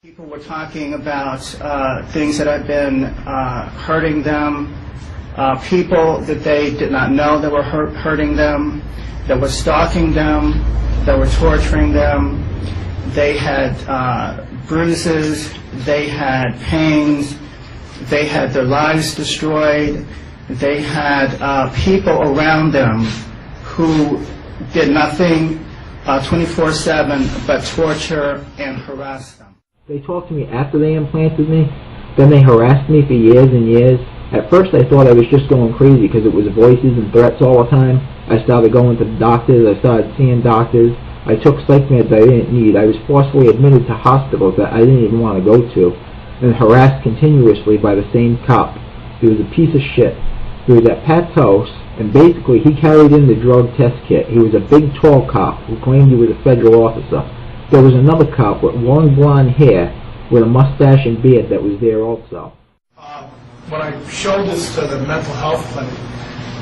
People were talking about things that had been hurting them, people that they did not know that were hurting them, that were stalking them, that were torturing them. They had bruises, they had pains, they had their lives destroyed, they had people around them who did nothing 24/7 but torture and harass them. They talked to me after they implanted me, then they harassed me for years and years. At first I thought I was just going crazy because it was voices and threats all the time. I started going to the doctors, I started seeing doctors. I took psych meds I didn't need. I was forcefully admitted to hospitals that I didn't even want to go to, and harassed continuously by the same cop. He was a piece of shit. He was at Pat's house, and basically he carried in the drug test kit. He was a big tall cop who claimed he was a federal officer. There was another cop with long blonde hair with a mustache and beard that was there also. When I showed this to the mental health clinic,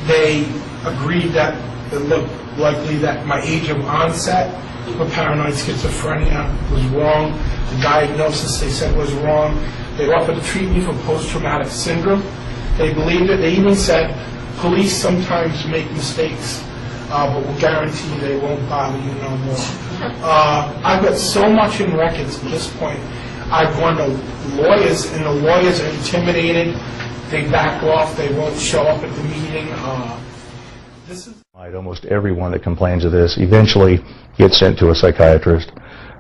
they agreed that it looked likely that my age of onset for paranoid schizophrenia was wrong. The diagnosis, they said, was wrong. They offered to treat me for post-traumatic syndrome. They believed it. They even said police sometimes make mistakes, but we'll guarantee they won't bother you no more. I've got so much in records at this point. I've gone to lawyers, and the lawyers are intimidated. They back off. They won't show up at the meeting. Almost everyone that complains of this eventually gets sent to a psychiatrist.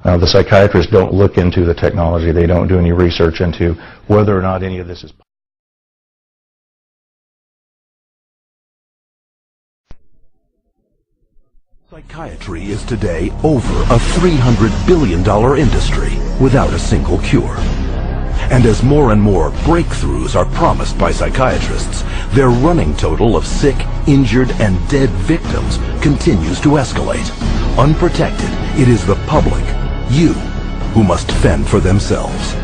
The psychiatrists don't look into the technology. They don't do any research into whether or not any of this is possible. Psychiatry is today over a $300 billion industry without a single cure. And as more and more breakthroughs are promised by psychiatrists, their running total of sick, injured, and dead victims continues to escalate. Unprotected, it is the public, you, who must fend for themselves.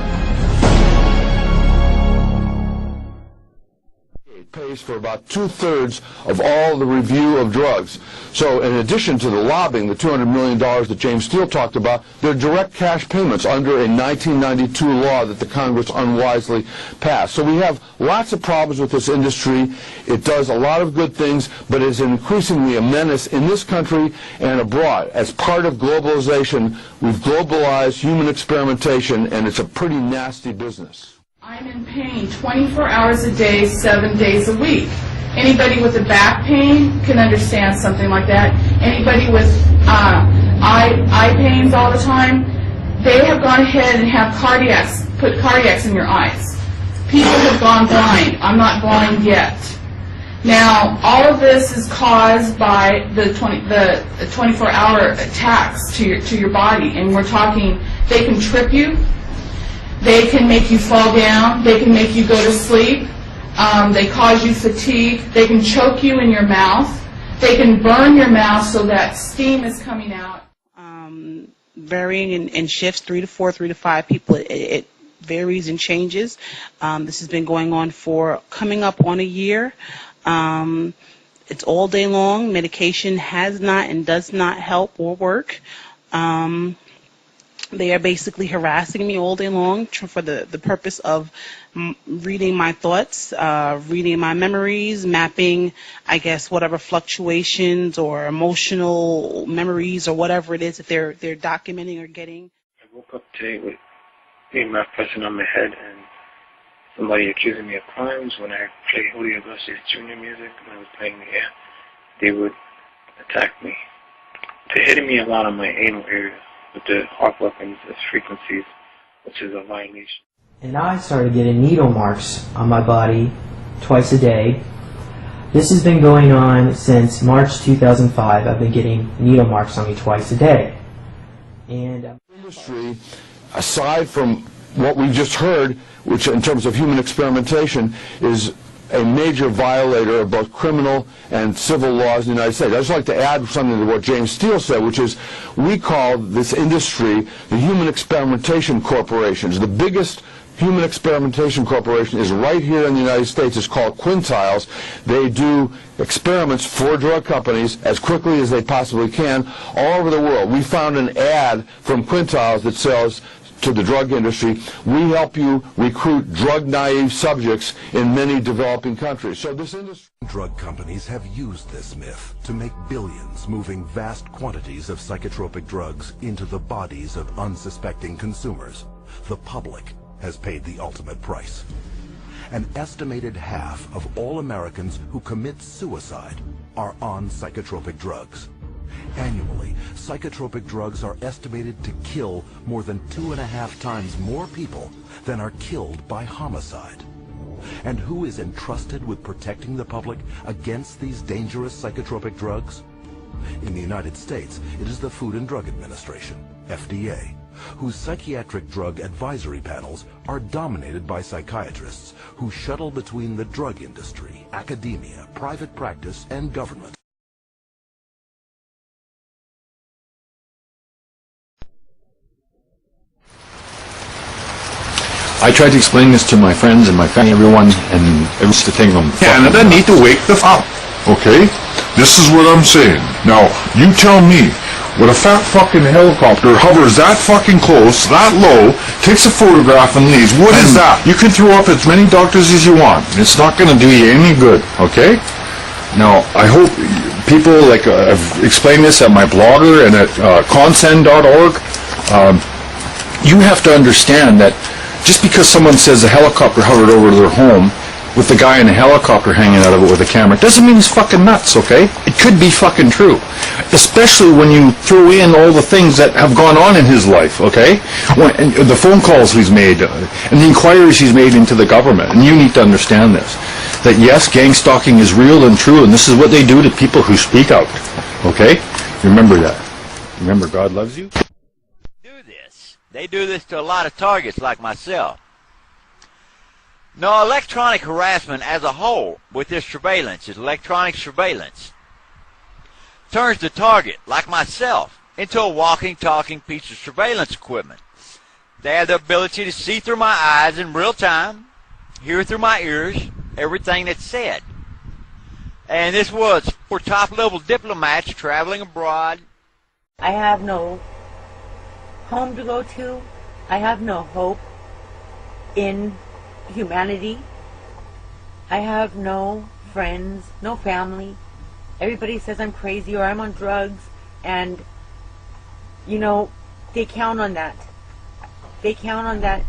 Pays for about 2/3 of all the review of drugs. So in addition to the lobbying, the $200 million that James Steele talked about, there are direct cash payments under a 1992 law that the Congress unwisely passed. So we have lots of problems with this industry. It does a lot of good things, but is increasingly a menace in this country and abroad. As part of globalization, we've globalized human experimentation, and it's a pretty nasty business. I'm in pain 24 hours a day, 7 days a week. Anybody with a back pain can understand something like that. Anybody with eye pains all the time, they have gone ahead and have put cardiacs in your eyes. People have gone blind. I'm not blind yet. Now, all of this is caused by the 24-hour attacks to your body, and we're talking, they can trip you. They can make you fall down. They can make you go to sleep. They cause you fatigue. They can choke you in your mouth. They can burn your mouth so that steam is coming out. Varying in shifts, 3 to 4, 3 to 5 people. It varies and changes. This has been going on for coming up on a year. It's all day long. Medication has not and does not help or work. They are basically harassing me all day long for the purpose of reading my thoughts, reading my memories, mapping, I guess, whatever fluctuations or emotional memories or whatever it is that they're documenting or getting. I woke up today with EMF pressing on my head and somebody accusing me of crimes. When I played Julio Iglesias Jr. music, when I was playing the air, they would attack me. They're hitting me a lot on my anal area with the harp weapons as frequencies, which is a violation. And I started getting needle marks on my body twice a day. This has been going on since March 2005. I've been getting needle marks on me twice a day. And industry, aside from what we just heard, which in terms of human experimentation is a major violator of both criminal and civil laws in the United States. I'd just like to add something to what James Steele said, which is we call this industry the Human Experimentation Corporations. The biggest human experimentation corporation is right here in the United States. It's called Quintiles. They do experiments for drug companies as quickly as they possibly can all over the world. We found an ad from Quintiles that says to the drug industry. We help you recruit drug-naive subjects in many developing countries. So this industry... Drug companies have used this myth to make billions moving vast quantities of psychotropic drugs into the bodies of unsuspecting consumers. The public has paid the ultimate price. An estimated half of all Americans who commit suicide are on psychotropic drugs. Annually, psychotropic drugs are estimated to kill more than 2.5 times more people than are killed by homicide. And who is entrusted with protecting the public against these dangerous psychotropic drugs? In the United States, it is the Food and Drug Administration, FDA, whose psychiatric drug advisory panels are dominated by psychiatrists who shuttle between the drug industry, academia, private practice, and government. I tried to explain this to my friends and my family, everyone, and it was to take them. Canada need to wake the f up, okay? This is what I'm saying. Now, you tell me, when a fat fucking helicopter hovers that fucking close, that low, takes a photograph and leaves, what is that? You can throw up as many doctors as you want. It's not going to do you any good, okay? Now, I hope people, like, I've explained this at my blogger and at consend.org. You have to understand that just because someone says a helicopter hovered over their home with the guy in a helicopter hanging out of it with a camera doesn't mean he's fucking nuts, okay? It could be fucking true. Especially when you throw in all the things that have gone on in his life, okay? And the phone calls he's made and the inquiries he's made into the government. And you need to understand this. That yes, gang stalking is real and true, and this is what they do to people who speak out, okay? Remember that. Remember, God loves you. They do this to a lot of targets like myself. No, electronic harassment as a whole with this surveillance is electronic surveillance. Turns the target, like myself, into a walking, talking piece of surveillance equipment. They have the ability to see through my eyes in real time, hear through my ears, everything that's said. And this was for top-level diplomats traveling abroad. I have no home to go to. I have no hope in humanity. I have no friends, no family. Everybody says I'm crazy or I'm on drugs, and you know, they count on that. They count on that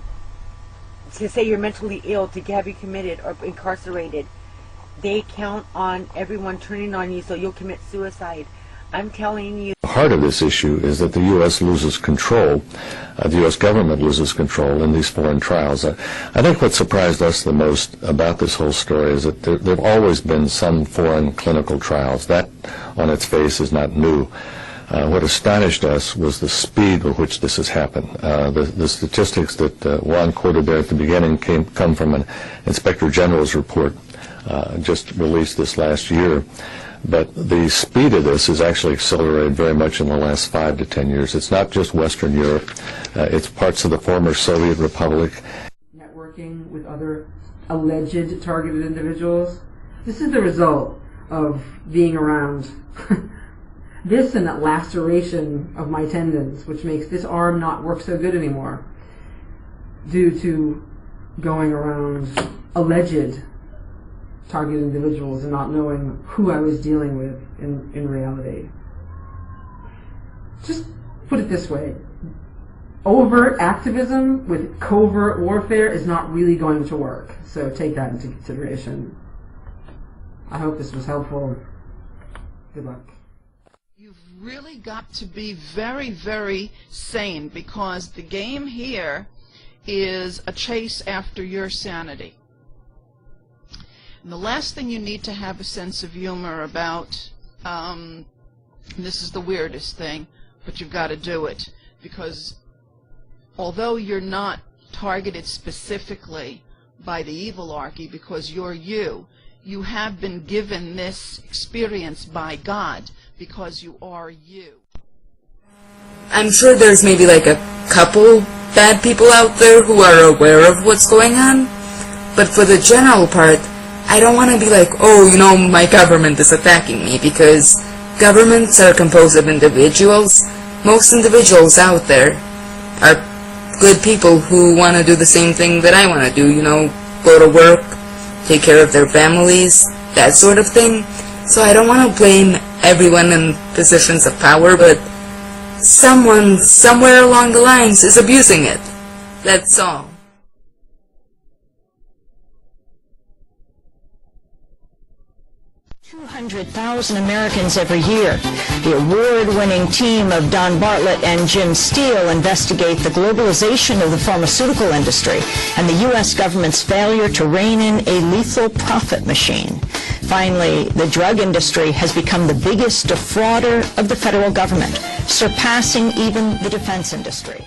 to say you're mentally ill, to have you committed or incarcerated. They count on everyone turning on you so you'll commit suicide. I'm telling you. Part of this issue is that the U.S. loses control, the U.S. government loses control in these foreign trials. I think what surprised us the most about this whole story is that there have always been some foreign clinical trials. That, on its face, is not new. What astonished us was the speed with which this has happened. The statistics that Juan quoted there at the beginning come from an Inspector General's report just released this last year. But the speed of this has actually accelerated very much in the last 5 to 10 years. It's not just Western Europe. It's parts of the former Soviet Republic. Networking with other alleged targeted individuals. This is the result of being around this and that laceration of my tendons, which makes this arm not work so good anymore, due to going around alleged target individuals and not knowing who I was dealing with in reality. Just put it this way. Overt activism with covert warfare is not really going to work. So take that into consideration. I hope this was helpful. Good luck. You've really got to be very, very sane, because the game here is a chase after your sanity. And the last thing you need to have a sense of humor about, and this is the weirdest thing, but you've got to do it, because although you're not targeted specifically by the evilarchy because you're you, you have been given this experience by God because you are you. I'm sure there's maybe like a couple bad people out there who are aware of what's going on, but for the general part, I don't want to be like, oh, you know, my government is attacking me, because governments are composed of individuals. Most individuals out there are good people who want to do the same thing that I want to do, you know, go to work, take care of their families, that sort of thing. So I don't want to blame everyone in positions of power, but someone, somewhere along the lines, is abusing it. That's all. $200,000 Americans every year. The award-winning team of Don Bartlett and Jim Steele investigate the globalization of the pharmaceutical industry and the U.S. government's failure to rein in a lethal profit machine. Finally, the drug industry has become the biggest defrauder of the federal government, surpassing even the defense industry.